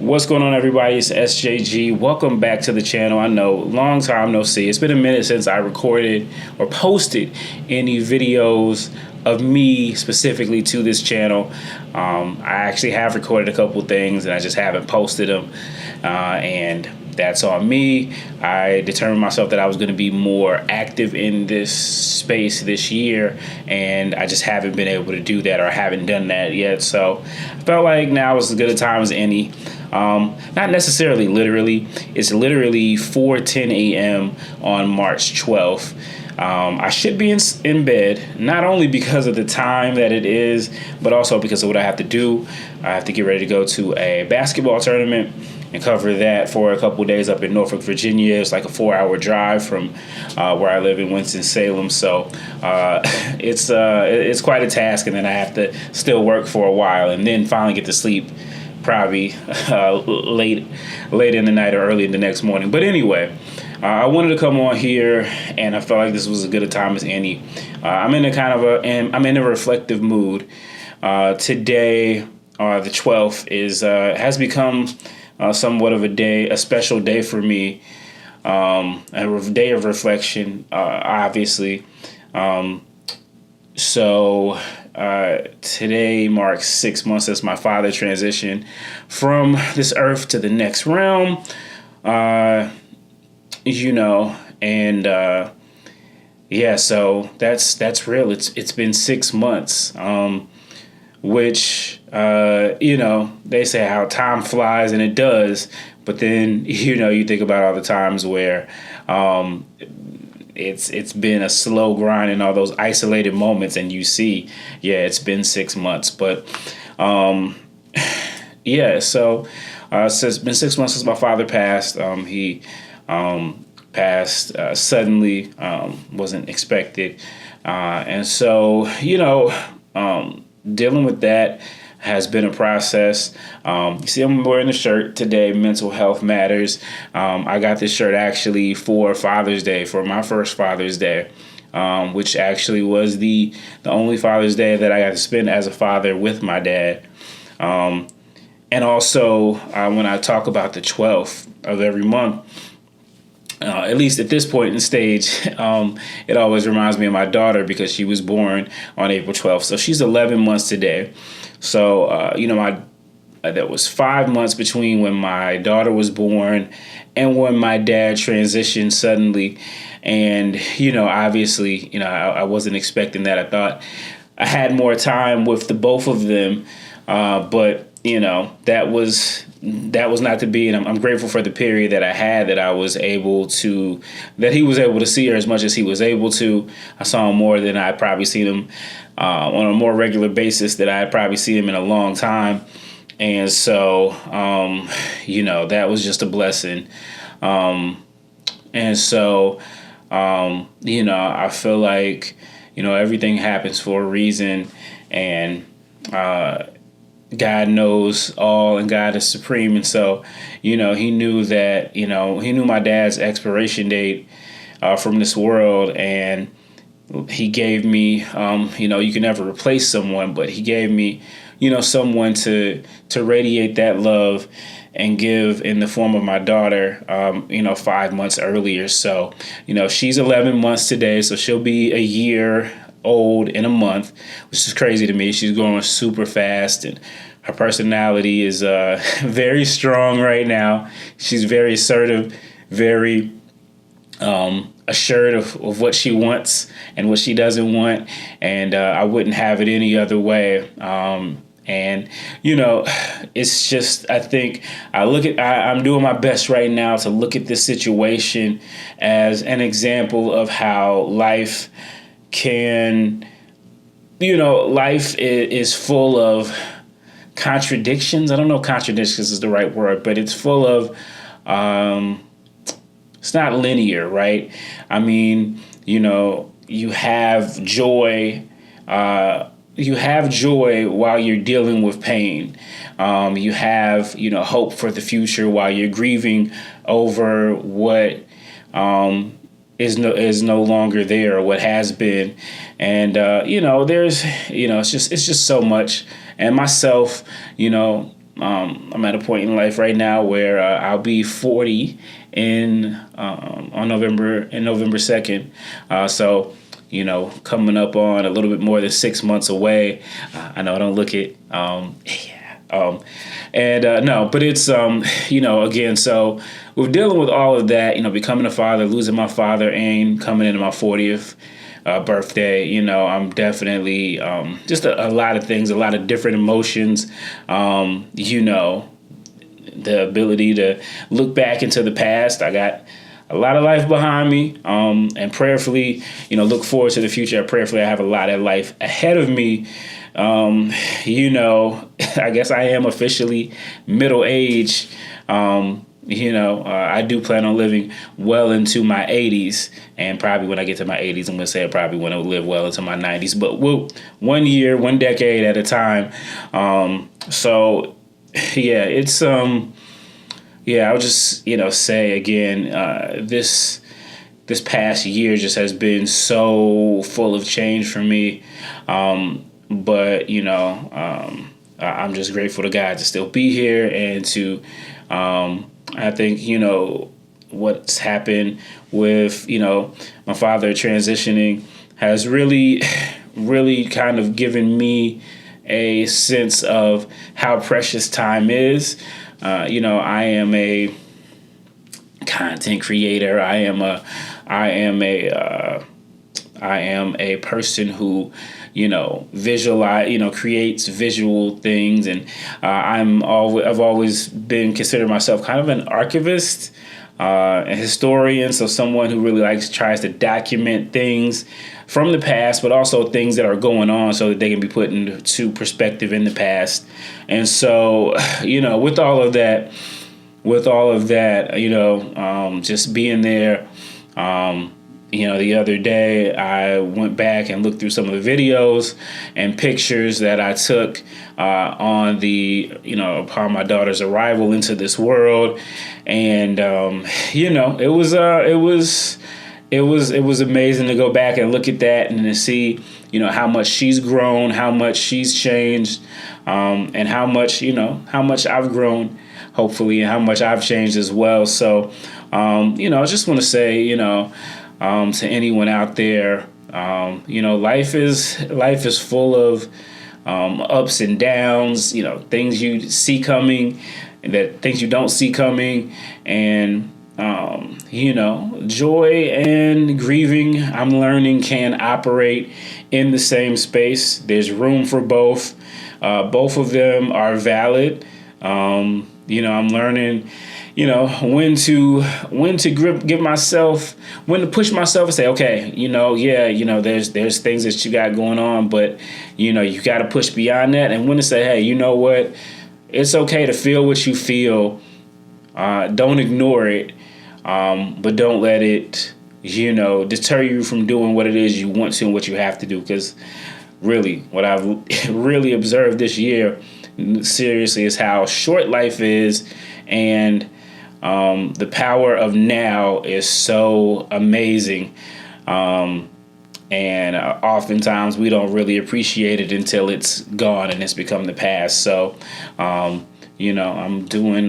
What's going on, everybody? It's SJG. Welcome back to the channel. I know, long time no see. It's been a minute since I recorded or posted any videos of me specifically to this channel. I actually have recorded a couple things and I just haven't posted them. And that's on me. I determined myself that I was going to be more active in this space this year, and I just haven't been able to do that, or I haven't done that yet. So I felt like now is as good a time as any. Not necessarily literally. It's literally 4:10 a.m. on March 12th. I should be in bed, not only because of the time that it is, but also because of what I have to do. I have to get ready to go to a basketball tournament and cover that for a couple of days up in Norfolk, Virginia. It's like a 4-hour drive from where I live in Winston-Salem. So it's quite a task, and then I have to still work for a while and then finally get to sleep probably late in the night or early in the next morning. But anyway, I wanted to come on here, and I felt like this was as good a time as any. I'm in a reflective mood. Today, the 12th, has become somewhat of a special day for me, a day of reflection, obviously. So today marks 6 months as my father transitioned from this earth to the next realm, so that's real. It's been 6 months, which, they say how time flies, and it does. But then, you think about all the times where it's been a slow grind in all those isolated moments, and you see, it's been 6 months. But so it's been 6 months since my father passed. He passed suddenly, wasn't expected. And so, dealing with that has been a process. You see, I'm wearing a shirt today, Mental Health Matters. I got this shirt actually for Father's Day, for my first Father's Day, which actually was the only Father's Day that I got to spend as a father with my dad. And also, when I talk about the 12th of every month, at least at this point in stage, it always reminds me of my daughter because she was born on April 12th. So she's 11 months today. So, there was 5 months between when my daughter was born and when my dad transitioned suddenly. And, obviously, I wasn't expecting that. I thought I had more time with the both of them. But, that was not to be. And I'm grateful for the period that I had, that he was able to see her as much as he was able to. I saw him more than I'd probably seen him on a more regular basis that I'd probably seen him in a long time. And so, that was just a blessing. I feel like, everything happens for a reason, and God knows all, and God is supreme. And so, he knew that, he knew my dad's expiration date from this world, and he gave me, you can never replace someone, but he gave me, someone to radiate that love and give in the form of my daughter, 5 months earlier. So, she's 11 months today, so she'll be a year old in a month, which is crazy to me. She's growing super fast, and her personality is very strong right now. She's very assertive, very assured of what she wants and what she doesn't want, and I wouldn't have it any other way. It's just, I think I'm doing my best right now to look at this situation as an example of how life can, life is full of contradictions. I don't know if contradictions is the right word, but it's full of, it's not linear, right? I mean, you have joy, while you're dealing with pain. You have, hope for the future while you're grieving over what, is no longer there, or what has been. And, there's, it's just so much. And myself, I'm at a point in life right now where I'll be 40 on November 2nd. So, coming up on a little bit more than 6 months away. I know I don't look it. No, but it's, again, so we're dealing with all of that, becoming a father, losing my father, and coming into my 40th birthday. I'm definitely just a lot of things, a lot of different emotions, the ability to look back into the past. I got a lot of life behind me, and prayerfully, look forward to the future. Prayerfully, I have a lot of life ahead of me. I guess I am officially middle age. I do plan on living well into my 80s, and probably when I get to my 80s, I'm going to say I probably want to live well into my 90s, but one year, one decade at a time. It's, I'll just, say again, this past year just has been so full of change for me. But I'm just grateful to God to still be here and to, I think, what's happened with, my father transitioning has really, really kind of given me a sense of how precious time is. I am a content creator. I am a person who, creates visual things, and I've always been considered myself kind of an archivist, a historian, so someone who really tries to document things from the past, but also things that are going on so that they can be put into perspective in the past. And so, with all of that, just being there, the other day I went back and looked through some of the videos and pictures that I took on upon my daughter's arrival into this world, and it was amazing to go back and look at that and to see how much she's grown, how much she's changed, and how much I've grown, hopefully, and how much I've changed as well. So I just want to say to anyone out there, life is full of ups and downs, things you see coming and things you don't see coming, and joy and grieving, I'm learning, can operate in the same space. There's room for both. Both of them are valid. I'm learning, when to give myself, when to push myself and say, okay, there's things that you got going on, but you got to push beyond that. And when to say, hey, you know what? It's okay to feel what you feel. Don't ignore it. But don't let it, deter you from doing what it is you want to and what you have to do. Because really, what I've really observed this year, seriously, is how short life is, and the power of now is so amazing. And oftentimes we don't really appreciate it until it's gone and it's become the past. So, I'm doing,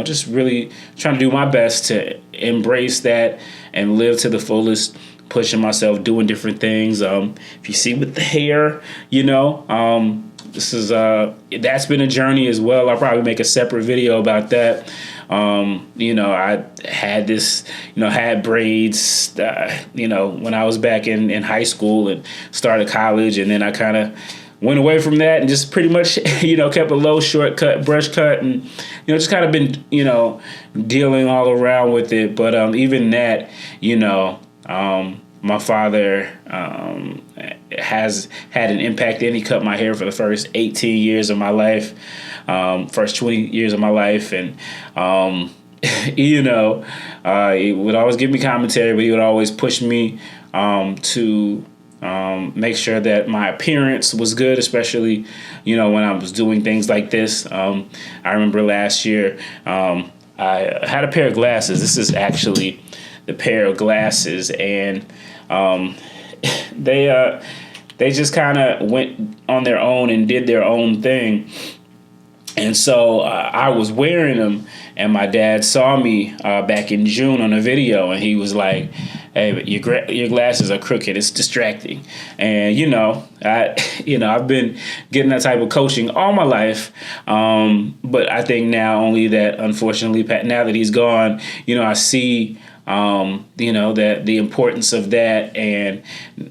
just really trying to do my best to embrace that and live to the fullest, pushing myself, doing different things. If you see with the hair, this is, that's been a journey as well. I'll probably make a separate video about that. I had this, had braids, when I was back in high school and started college, and then I kind of went away from that and just pretty much, kept a low shortcut brush cut, and, just kind of been, dealing all around with it. But even that, my father has had an impact, and he cut my hair for the first 18 years of my life, first 20 years of my life. And, he would always give me commentary, but he would always push me to make sure that my appearance was good, especially, when I was doing things like this. I remember last year, I had a pair of glasses. This is actually the pair of glasses, and they just kind of went on their own and did their own thing. And so I was wearing them, and my dad saw me back in June on a video, and he was like, "Hey, but your glasses are crooked. It's distracting." And I've been getting that type of coaching all my life, but I think now only that, unfortunately, now that he's gone, I see. That the importance of that, and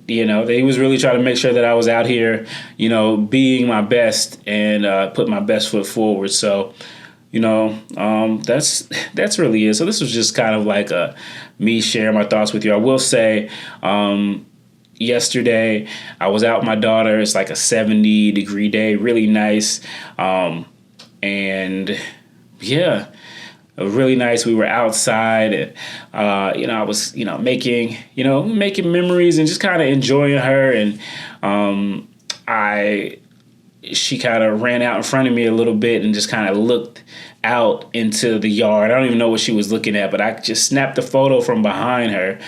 they was really trying to make sure that I was out here, being my best and put my best foot forward. So, that's really it. So this was just kind of like me sharing my thoughts with you. I will say, yesterday I was out with my daughter. It's like a 70-degree day, really nice, and yeah. Really nice. We were outside, and I was making memories and just kind of enjoying her. And she kind of ran out in front of me a little bit and just kind of looked out into the yard. I don't even know what she was looking at, but I just snapped a photo from behind her.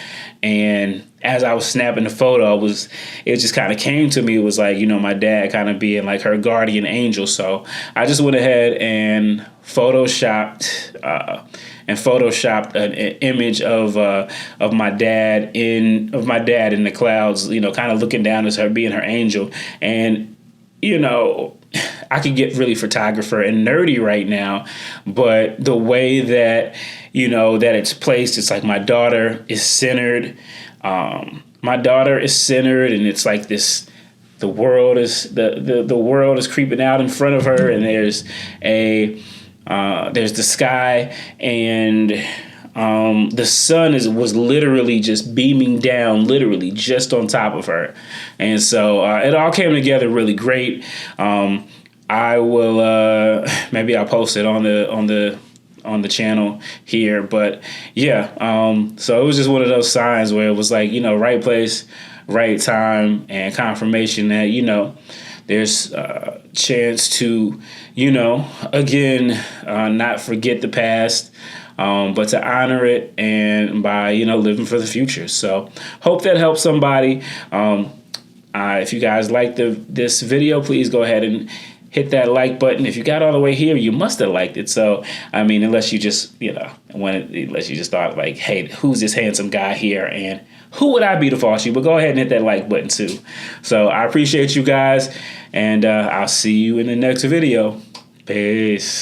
And as I was snapping the photo, it just kind of came to me. It was like, my dad kind of being like her guardian angel. So I just went ahead and photoshopped an image of my dad in the clouds, kind of looking down as her being her angel. And I could get really photographer and nerdy right now, but the way that that it's placed, it's like my daughter is centered. And it's like this. The world is creeping out in front of her, and there's the sky, and the sun was literally just beaming down, literally just on top of her. And so it all came together really great. I will maybe I'll post it on the channel here, but yeah. So it was just one of those signs where it was like, right place, right time, and confirmation that, there's a chance to, again, not forget the past, but to honor it, and by, living for the future. So hope that helps somebody. If you guys like this video, please go ahead and hit that like button. If you got all the way here, you must have liked it. So, unless you just, unless you just thought like, hey, who's this handsome guy here? And who would I be to fault you? But go ahead and hit that like button too. So I appreciate you guys, and I'll see you in the next video. Peace.